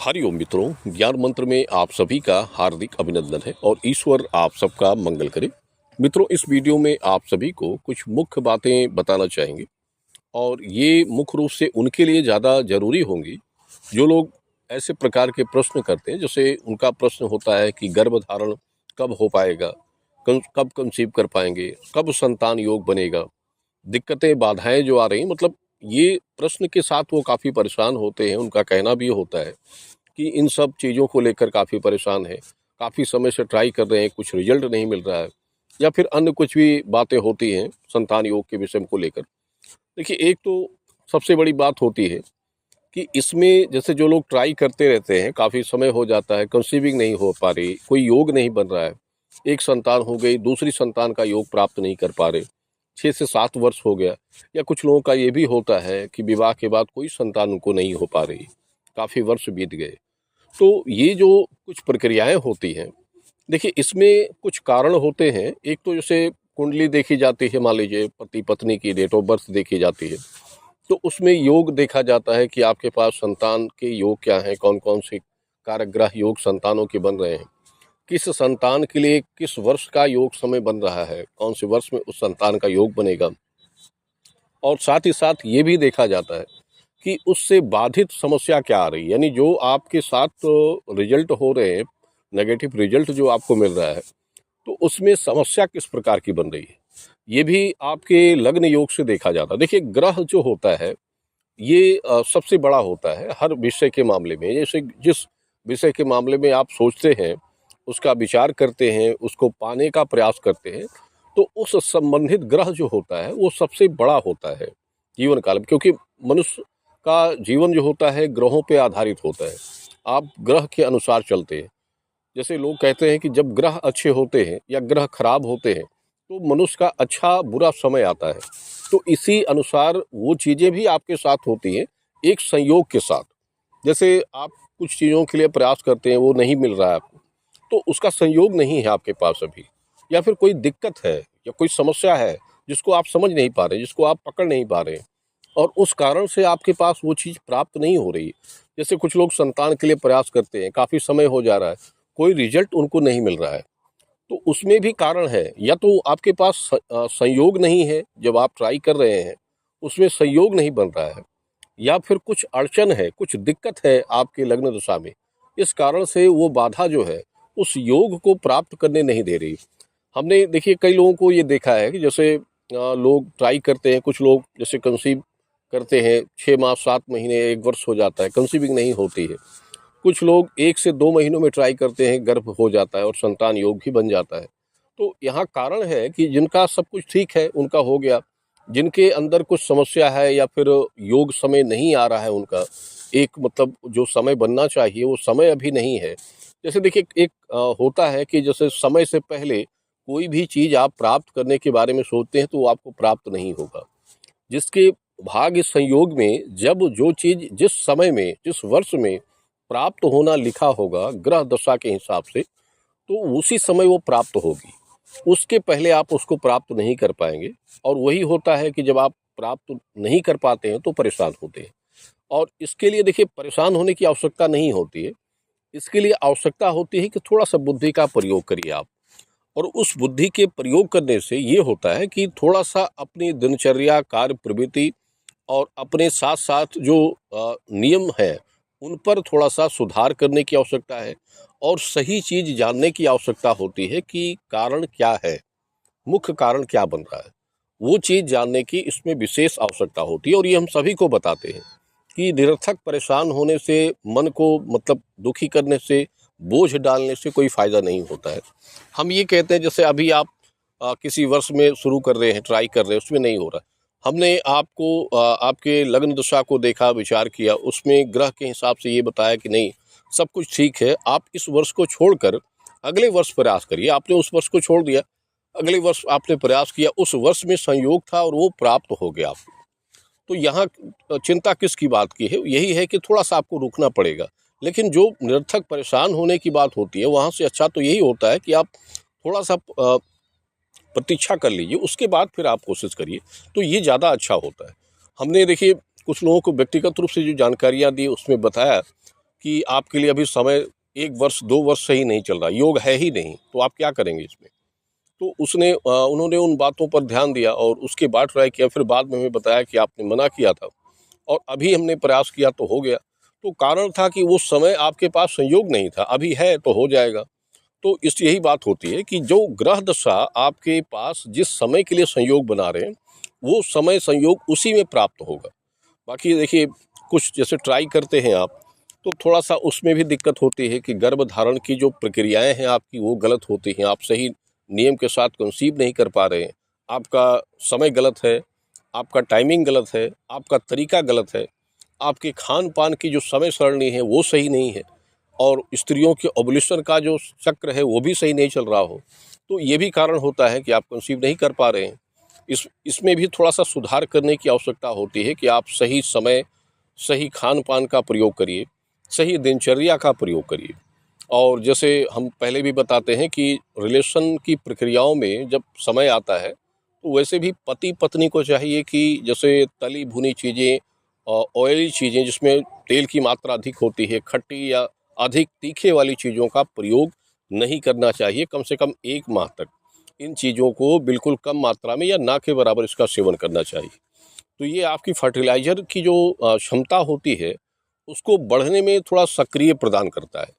हरिओम मित्रों, ज्ञान मंत्र में आप सभी का हार्दिक अभिनंदन है और ईश्वर आप सबका मंगल करे। मित्रों, इस वीडियो में आप सभी को कुछ मुख्य बातें बताना चाहेंगे और ये मुख्य रूप से उनके लिए ज़्यादा जरूरी होंगी जो लोग ऐसे प्रकार के प्रश्न करते हैं। जैसे उनका प्रश्न होता है कि गर्भधारण कब हो पाएगा, कब कंसीव कर पाएंगे, कब संतान योग बनेगा, दिक्कतें बाधाएं जो आ रही, मतलब ये प्रश्न के साथ वो काफ़ी परेशान होते हैं। उनका कहना भी होता है कि इन सब चीज़ों को लेकर काफ़ी परेशान है, काफ़ी समय से ट्राई कर रहे हैं, कुछ रिजल्ट नहीं मिल रहा है, या फिर अन्य कुछ भी बातें होती हैं संतान योग के विषय को लेकर। देखिए, एक तो सबसे बड़ी बात होती है कि इसमें जैसे जो लोग ट्राई करते रहते हैं, काफ़ी समय हो जाता है, कंसीविंग नहीं हो पा रही, कोई योग नहीं बन रहा है, एक संतान हो गई, दूसरी संतान का योग प्राप्त नहीं कर पा रहे, 6 से 7 वर्ष हो गया, या कुछ लोगों का ये भी होता है कि विवाह के बाद कोई संतान उनको नहीं हो पा रही, काफ़ी वर्ष बीत गए। तो ये जो कुछ प्रक्रियाएं होती हैं, देखिए इसमें कुछ कारण होते हैं। एक तो जैसे कुंडली देखी जाती है, मान लीजिए पति पत्नी की डेट ऑफ बर्थ देखी जाती है, तो उसमें योग देखा जाता है कि आपके पास संतान के योग क्या हैं, कौन कौन से कारक ग्रह योग संतानों के बन रहे हैं, किस संतान के लिए किस वर्ष का योग समय बन रहा है, कौन से वर्ष में उस संतान का योग बनेगा। और साथ ही साथ ये भी देखा जाता है कि उससे बाधित समस्या क्या आ रही है, यानी जो आपके साथ रिजल्ट हो रहे हैं, नेगेटिव रिजल्ट जो आपको मिल रहा है, तो उसमें समस्या किस प्रकार की बन रही है, ये भी आपके लग्न योग से देखा जाता है। देखिए, ग्रह जो होता है ये सबसे बड़ा होता है हर विषय के मामले में। जैसे जिस विषय के मामले में आप सोचते हैं, उसका विचार करते हैं, उसको पाने का प्रयास करते हैं, तो उस संबंधित ग्रह जो होता है वो सबसे बड़ा होता है जीवन काल में, क्योंकि मनुष्य का जीवन जो होता है ग्रहों पे आधारित होता है। आप ग्रह के अनुसार चलते हैं। जैसे लोग कहते हैं कि जब ग्रह अच्छे होते हैं या ग्रह खराब होते हैं तो मनुष्य का अच्छा बुरा समय आता है। तो इसी अनुसार वो चीज़ें भी आपके साथ होती हैं, एक संयोग के साथ। जैसे आप कुछ चीज़ों के लिए प्रयास करते हैं, वो नहीं मिल रहा है आपको, तो उसका संयोग नहीं है आपके पास अभी, या फिर कोई दिक्कत है या कोई समस्या है जिसको आप समझ नहीं पा रहे, जिसको आप पकड़ नहीं पा रहे, और उस कारण से आपके पास वो चीज़ प्राप्त नहीं हो रही। जैसे कुछ लोग संतान के लिए प्रयास करते हैं, काफ़ी समय हो जा रहा है, कोई रिजल्ट उनको नहीं मिल रहा है, तो उसमें भी कारण है। या तो आपके पास संयोग नहीं है, जब आप ट्राई कर रहे हैं उसमें संयोग नहीं बन रहा है, या फिर कुछ अड़चन है, कुछ दिक्कत है आपके लग्न दशा में, इस कारण से वो बाधा जो है उस योग को प्राप्त करने नहीं दे रही। हमने देखिए कई लोगों को ये देखा है कि जैसे लोग ट्राई करते हैं, कुछ लोग जैसे कंसीव करते हैं, 6 माह 7 महीने 1 वर्ष हो जाता है, कंसीविंग नहीं होती है। कुछ लोग 1 से 2 महीनों में ट्राई करते हैं, गर्भ हो जाता है और संतान योग भी बन जाता है। तो यहाँ कारण है कि जिनका सब कुछ ठीक है उनका हो गया, जिनके अंदर कुछ समस्या है या फिर योग समय नहीं आ रहा है उनका, एक मतलब जो समय बनना चाहिए वो समय अभी नहीं है। जैसे देखिए, एक होता है कि जैसे समय से पहले कोई भी चीज़ आप प्राप्त करने के बारे में सोचते हैं तो वो आपको प्राप्त नहीं होगा। जिसके भाग्य संयोग में जब जो चीज़ जिस समय में जिस वर्ष में प्राप्त होना लिखा होगा ग्रह दशा के हिसाब से, तो उसी समय वो प्राप्त होगी। उसके पहले आप उसको प्राप्त नहीं कर पाएंगे। और वही होता है कि जब आप प्राप्त नहीं कर पाते हैं तो परेशान होते हैं। और इसके लिए देखिए, परेशान होने की आवश्यकता नहीं होती है, इसके लिए आवश्यकता होती है कि थोड़ा सा बुद्धि का प्रयोग करिए आप। और उस बुद्धि के प्रयोग करने से ये होता है कि थोड़ा सा अपनी दिनचर्या, कार्य प्रवृत्ति और अपने साथ साथ जो नियम है उन पर थोड़ा सा सुधार करने की आवश्यकता है, और सही चीज़ जानने की आवश्यकता होती है कि कारण क्या है, मुख्य कारण क्या बन रहा है, वो चीज़ जानने की इसमें विशेष आवश्यकता होती है। और ये हम सभी को बताते हैं कि निरर्थक परेशान होने से, मन को मतलब दुखी करने से, बोझ डालने से कोई फ़ायदा नहीं होता है। हम ये कहते हैं जैसे अभी आप किसी वर्ष में शुरू कर रहे हैं, ट्राई कर रहे हैं, उसमें नहीं हो रहा, हमने आपको आपके लग्न दशा को देखा, विचार किया, उसमें ग्रह के हिसाब से ये बताया कि नहीं सब कुछ ठीक है, आप इस वर्ष को छोड़कर अगले वर्ष प्रयास करिए। आपने उस वर्ष को छोड़ दिया, अगले वर्ष आपने प्रयास किया, उस वर्ष में संयोग था और वो प्राप्त हो गया आपको। तो यहाँ चिंता किसकी बात की है, यही है कि थोड़ा सा आपको रुकना पड़ेगा। लेकिन जो निरर्थक परेशान होने की बात होती है, वहाँ से अच्छा तो यही होता है कि आप थोड़ा सा प्रतीक्षा कर लीजिए, उसके बाद फिर आप कोशिश करिए, तो ये ज़्यादा अच्छा होता है। हमने देखिए कुछ लोगों को व्यक्तिगत रूप से जो जानकारियाँ दी उसमें बताया कि आपके लिए अभी समय 1 वर्ष 2 वर्ष से ही नहीं चल रहा, योग है ही नहीं, तो आप क्या करेंगे इसमें? तो उन्होंने उन बातों पर ध्यान दिया और उसके बाद ट्राई किया, फिर बाद में हमें बताया कि आपने मना किया था और अभी हमने प्रयास किया तो हो गया। तो कारण था कि वो समय आपके पास संयोग नहीं था, अभी है तो हो जाएगा। तो इस यही बात होती है कि जो ग्रह दशा आपके पास जिस समय के लिए संयोग बना रहे हैं, वो समय संयोग उसी में प्राप्त होगा। बाकी देखिए, कुछ जैसे ट्राई करते हैं आप, तो थोड़ा-सा उसमें भी दिक्कत होती है कि गर्भधारण की जो प्रक्रियाएँ हैं आपकी, वो गलत होती हैं। आप सही नियम के साथ कंसीव नहीं कर पा रहे हैं। आपका समय गलत है, आपका टाइमिंग गलत है, आपका तरीका गलत है, आपके खान-पान की जो समय सारणी है, वो सही नहीं है और स्त्रियों के ओव्यूलेशन का जो चक्र है, वो भी सही नहीं चल रहा हो। तो ये भी कारण होता है कि आप कंसीव नहीं कर पा रहे हैं। इसमें भी थोड़ा-सा सुधार करने की आवश्यकता होती है कि आप सही समय, सही खान-पान का प्रयोग करिए, सही दिनचर्या का प्रयोग करिए। और जैसे हम पहले भी बताते हैं कि रिलेशन की प्रक्रियाओं में जब समय आता है, तो वैसे भी पति-पत्नी को चाहिए कि जैसे तली-भुनी चीज़ें, ऑयली चीज़ें जिसमें तेल की मात्रा अधिक होती है, खट्टी या अधिक तीखे वाली चीज़ों का प्रयोग नहीं करना चाहिए, कम से कम 1 माह तक। इन चीज़ों को बिल्कुल कम मात्रा में या ना के बराबर इसका सेवन करना चाहिए। तो ये आपकी फर्टिलाइज़र की जो क्षमता होती है, उसको बढ़ने में थोड़ा सक्रिय प्रदान करता है।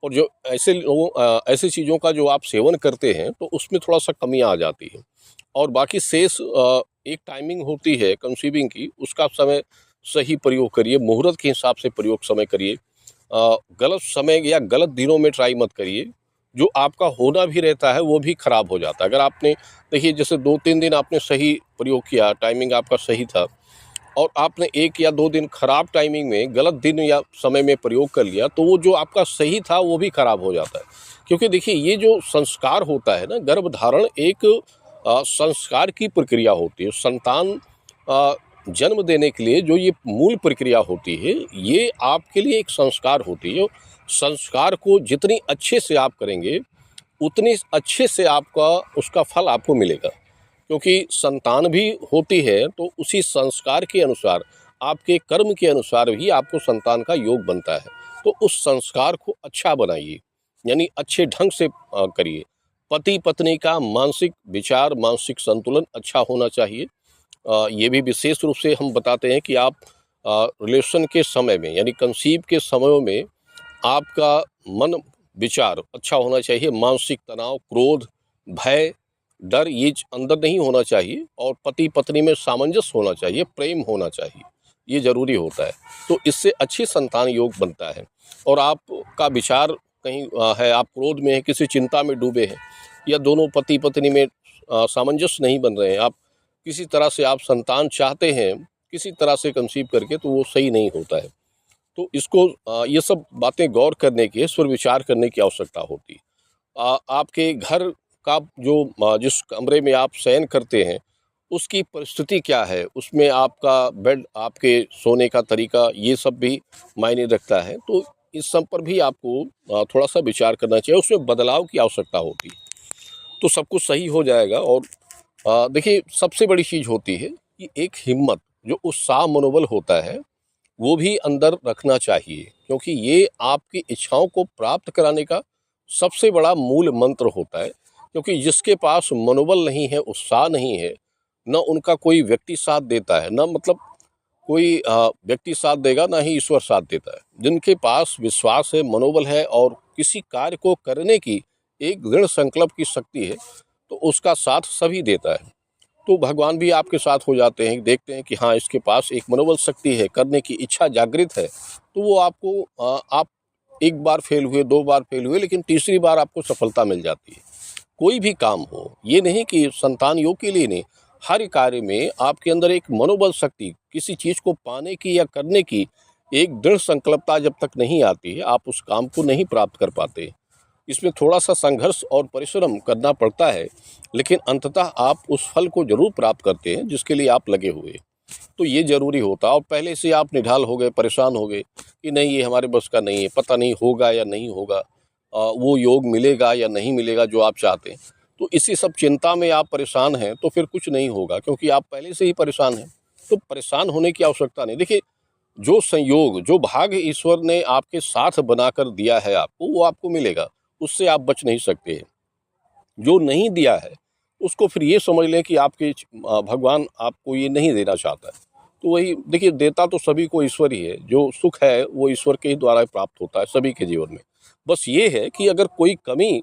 और जो ऐसी चीज़ों का जो आप सेवन करते हैं, तो उसमें थोड़ा-सा कमियाँ आ जाती हैं। और बाकी शेष एक टाइमिंग होती है कंसीविंग की, उसका समय सही प्रयोग करिए, मुहूर्त के हिसाब से प्रयोग समय करिए। गलत समय या गलत दिनों में ट्राई मत करिए। जो आपका होना भी रहता है, वो भी खराब हो जाता है। अगर आपने देखिए जैसे 2-3 दिन आपने सही प्रयोग किया, टाइमिंग आपका सही था और आपने 1 या 2 दिन खराब टाइमिंग में, गलत दिन या समय में प्रयोग कर लिया, तो वो जो आपका सही था, वो भी खराब हो जाता है। क्योंकि देखिए, ये जो संस्कार होता है ना, गर्भधारण एक संस्कार की प्रक्रिया होती है। संतान जन्म देने के लिए जो ये मूल प्रक्रिया होती है, ये आपके लिए एक संस्कार होती है। संस्कार को जितनी अच्छे से आप करेंगे, उतनी अच्छे से आपका उसका फल आपको मिलेगा। क्योंकि संतान भी होती है, तो उसी संस्कार के अनुसार, आपके कर्म के अनुसार भी आपको संतान का योग बनता है। तो उस संस्कार को अच्छा बनाइए, यानी अच्छे ढंग से करिए। पति-पत्नी का मानसिक विचार, मानसिक संतुलन अच्छा होना चाहिए। ये भी विशेष रूप से हम बताते हैं कि आप रिलेशन के समय में, यानी कंसीव के समयों में आपका मन विचार अच्छा होना चाहिए। मानसिक तनाव, क्रोध, भय, डर ये अंदर नहीं होना चाहिए और पति-पत्नी में सामंजस्य होना चाहिए, प्रेम होना चाहिए। ये ज़रूरी होता है। तो इससे अच्छी संतान योग बनता है। और आपका विचार कहीं है, आप क्रोध में हैं, किसी चिंता में डूबे हैं, या दोनों पति-पत्नी में सामंजस्य नहीं बन रहे हैं, आप किसी तरह से आप संतान चाहते हैं, किसी तरह से कंसीव करके, तो वो सही नहीं होता है। तो इसको ये सब बातें गौर करने की, इस पर विचार करने की आवश्यकता होती है। आपके घर का जो जिस कमरे में आप शयन करते हैं, उसकी परिस्थिति क्या है? उसमें आपका बेड, आपके सोने का तरीका, ये सब भी मायने रखता है। तो इस सब पर भी आपको थोड़ा-सा विचार करना चाहिए, उसमें बदलाव की आवश्यकता होती है। तो सब कुछ सही हो जाएगा। और देखिए, सबसे बड़ी चीज़ होती है कि एक हिम्मत, जो उत्साह, मनोबल होता है, वो भी अंदर रखना चाहिए, क्योंकि ये आपकी इच्छाओं को प्राप्त कराने का सबसे बड़ा मूल मंत्र होता है। क्योंकि जिसके पास मनोबल नहीं है, उत्साह नहीं है, ना उनका कोई व्यक्ति साथ देता है, ना मतलब कोई व्यक्ति साथ देगा, ना ही ईश्वर साथ देता है। जिनके पास विश्वास है, मनोबल है और किसी कार्य को करने की एक दृढ़ संकल्प की शक्ति है, तो उसका साथ सभी देता है। तो भगवान भी आपके साथ हो जाते हैं, देखते हैं कि हाँ, इसके पास एक मनोबल शक्ति है, करने की इच्छा जागृत है, तो वो आपको आप 1 बार फेल हुए, 2 बार फेल हुए, लेकिन तीसरी बार आपको सफलता मिल जाती है। कोई भी काम हो, ये नहीं कि संतान योग के लिए नहीं, हर कार्य में आपके अंदर एक मनोबल शक्ति, किसी चीज़ को पाने की या करने की एक दृढ़ संकल्पता जब तक नहीं आती है, आप उस काम को नहीं प्राप्त कर पाते। इसमें थोड़ा-सा संघर्ष और परिश्रम करना पड़ता है, लेकिन अंततः आप उस फल को ज़रूर प्राप्त करते हैं जिसके लिए आप लगे हुए हैं। तो ये ज़रूरी होता है। और पहले से आप निढाल हो गए, परेशान हो गए कि नहीं, ये हमारे बस का नहीं है, पता नहीं होगा या नहीं होगा, वो योग मिलेगा या नहीं मिलेगा जो आप चाहते हैं। तो इसी सब चिंता में आप परेशान हैं, तो फिर कुछ नहीं होगा, क्योंकि आप पहले से ही परेशान हैं। तो परेशान होने की आवश्यकता नहीं। देखिए, जो संयोग, जो भाग्य ईश्वर ने आपके साथ बनाकर दिया है आपको, वो आपको मिलेगा, उससे आप बच नहीं सकते हैं। जो नहीं दिया है उसको फिर ये समझ लें कि आपके भगवान आपको ये नहीं देना चाहता है। तो वही देखिए, देता तो सभी को ईश्वर ही है, जो सुख है वो ईश्वर के ही द्वारा प्राप्त होता है सभी के जीवन में। बस ये है कि अगर कोई कमी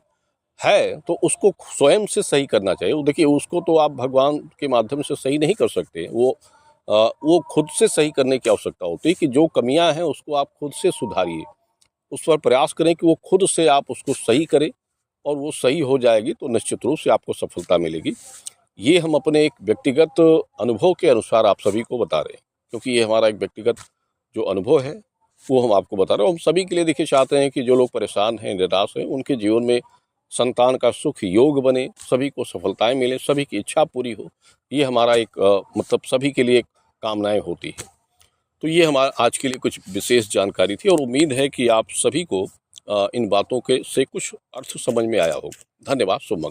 है तो उसको स्वयं से सही करना चाहिए। वो देखिए, उसको तो आप भगवान के माध्यम से सही नहीं कर सकते, वो खुद से सही करने की आवश्यकता होती है कि जो कमियां हैं उसको आप खुद से सुधारिए, उस पर प्रयास करें कि वो खुद से आप उसको सही करें, और वो सही हो जाएगी तो निश्चित रूप से आपको सफलता मिलेगी। ये हम अपने एक व्यक्तिगत अनुभव के अनुसार आप सभी को बता रहे हैं, क्योंकि ये हमारा एक व्यक्तिगत जो अनुभव है वो हम आपको बता रहे हैं। हम सभी के लिए देखिए चाहते हैं कि जो लोग परेशान हैं, निराश हैं, उनके जीवन में संतान का सुख योग बने, सभी को सफलताएं मिले, सभी की इच्छा पूरी हो। ये हमारा एक मतलब सभी के लिए कामनाएं होती हैं। तो ये हमारा आज के लिए कुछ विशेष जानकारी थी, और उम्मीद है कि आप सभी को इन बातों के से कुछ अर्थ समझ में आया होगा। धन्यवाद। शुभ मंगल।